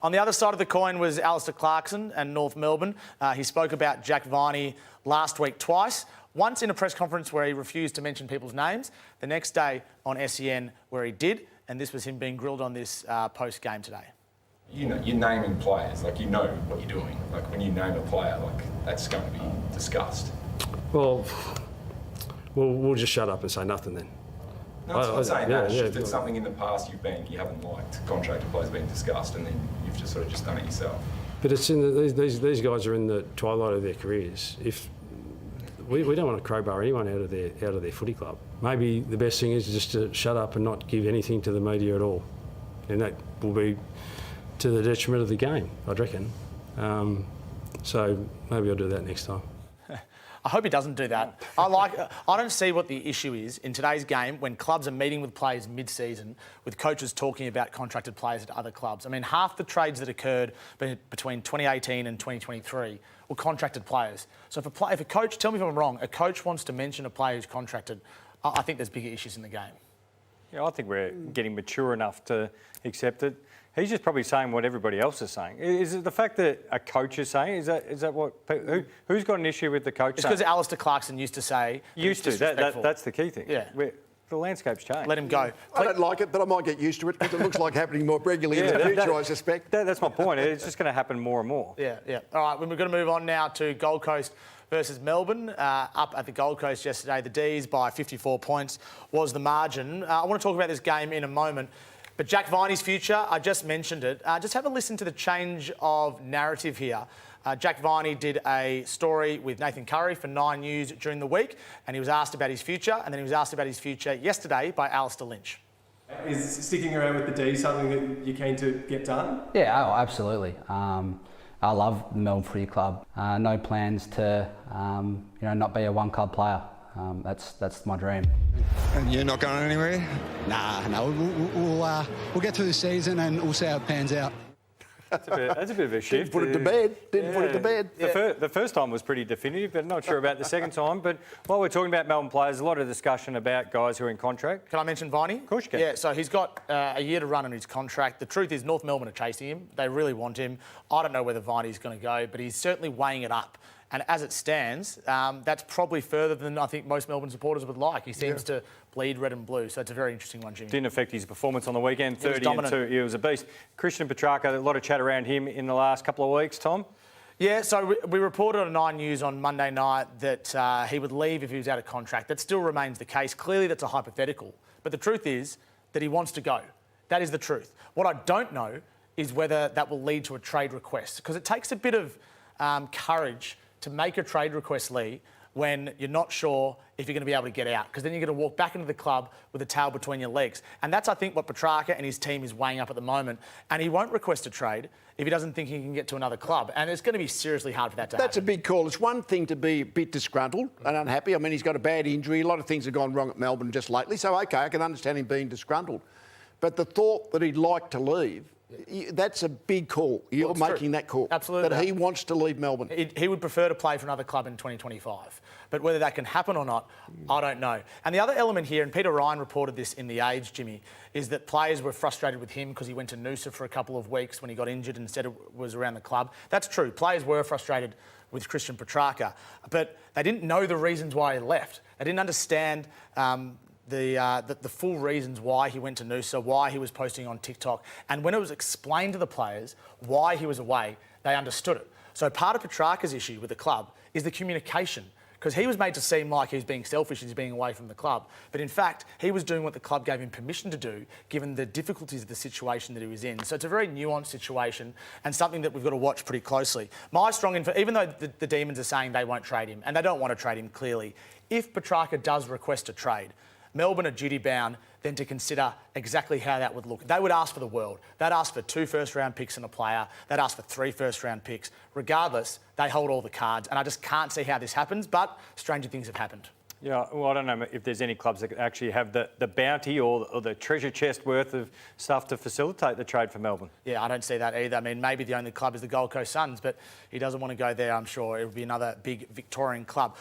On the other side of the coin was Alistair Clarkson and North Melbourne. He spoke about Jack Viney last week twice. Once in a press conference where he refused to mention people's names. The next day on SEN where he did. And this was him being grilled on this post-game today. You know, you're naming players, like you know what you're doing. Like when you name a player, like that's going to be discussed. Well, we'll just shut up and say nothing then. No, I'm not saying that. It's just it's something in the past you haven't liked contracted players being discussed, and then you've just sort of just done it yourself. But it's in these guys are in the twilight of their careers. If we don't want to crowbar anyone out of their footy club, maybe the best thing is just to shut up and not give anything to the media at all, and that will be to the detriment of the game, I'd reckon. So maybe I'll do that next time. I hope he doesn't do that. I don't see what the issue is in today's game when clubs are meeting with players mid-season with coaches talking about contracted players at other clubs. I mean, half the trades that occurred between 2018 and 2023 were contracted players. So if a coach, tell me if I'm wrong, a coach wants to mention a player who's contracted, I think there's bigger issues in the game. Yeah, I think we're getting mature enough to accept it. He's just probably saying what everybody else is saying. Is it the fact that a coach is saying? Is that what? Who's got an issue with the coach? It's because Alistair Clarkson used to say. Used to. That's the key thing. Yeah. The landscape's changed. Let him go. I don't like it, but I might get used to it because it looks like happening more regularly in the future, I suspect. That's my point. It's just going to happen more and more. Yeah. All right, we're going to move on now to Gold Coast versus Melbourne. Up at the Gold Coast yesterday, the D's by 54 points was the margin. I want to talk about this game in a moment. But Jack Viney's future, I just mentioned it. Just have a listen to the change of narrative here. Jack Viney did a story with Nathan Curry for 9 News during the week, and he was asked about his future, and then he was asked about his future yesterday by Alistair Lynch. Is sticking around with the D something that you're keen to get done? Yeah, absolutely. I love the Melbourne Footy Club. No plans to, not be a one-club player. That's my dream. And you're not going anywhere? No. We'll get through the season and we'll see how it pans out. That's a bit of a shift. Didn't put it to bed. The first time was pretty definitive, but not sure about the second time. But while we're talking about Melbourne players, a lot of discussion about guys who are in contract. Can I mention Viney? Of course you can. Yeah, so he's got a year to run on his contract. The truth is North Melbourne are chasing him. They really want him. I don't know whether Viney's going to go, but he's certainly weighing it up. And as it stands, that's probably further than I think most Melbourne supporters would like. He seems to bleed red and blue, so it's a very interesting one, Jimmy. Didn't affect his performance on the weekend, 30 and 2. He was a beast. Christian Petracca, a lot of chat around him in the last couple of weeks, Tom? Yeah, so we reported on 9 News on Monday night that he would leave if he was out of contract. That still remains the case. Clearly, that's a hypothetical. But the truth is that he wants to go. That is the truth. What I don't know is whether that will lead to a trade request, because it takes a bit of courage to make a trade request, Lee, when you're not sure if you're going to be able to get out, because then you're going to walk back into the club with a tail between your legs. And that's, I think, what Petracca and his team is weighing up at the moment. And he won't request a trade if he doesn't think he can get to another club. And it's going to be seriously hard for that to happen. That's a big call. It's one thing to be a bit disgruntled and unhappy. I mean, he's got a bad injury. A lot of things have gone wrong at Melbourne just lately. So, OK, I can understand him being disgruntled. But the thought that he'd like to leave, that's a big call. You're making that call. Absolutely. That he wants to leave Melbourne. He would prefer to play for another club in 2025. But whether that can happen or not, I don't know. And the other element here, and Peter Ryan reported this in The Age, Jimmy, is that players were frustrated with him because he went to Noosa for a couple of weeks when he got injured and said it was around the club. That's true. Players were frustrated with Christian Petracca, but they didn't know the reasons why he left. They didn't understand the full reasons why he went to Noosa, why he was posting on TikTok. And when it was explained to the players why he was away, they understood it. So part of Petracca's issue with the club is the communication, because he was made to seem like he's being selfish, he's being away from the club. But in fact, he was doing what the club gave him permission to do, given the difficulties of the situation that he was in. So it's a very nuanced situation and something that we've got to watch pretty closely. My strong info, even though the Demons are saying they won't trade him, and they don't want to trade him clearly, if Petracca does request a trade, Melbourne are duty-bound then to consider exactly how that would look. They would ask for the world. They'd ask for 2 first-round picks and a player. They'd ask for 3 first-round picks. Regardless, they hold all the cards, and I just can't see how this happens, but stranger things have happened. Yeah, well, I don't know if there's any clubs that actually have the bounty or the treasure chest worth of stuff to facilitate the trade for Melbourne. Yeah, I don't see that either. I mean, maybe the only club is the Gold Coast Suns, but he doesn't want to go there, I'm sure. It would be another big Victorian club.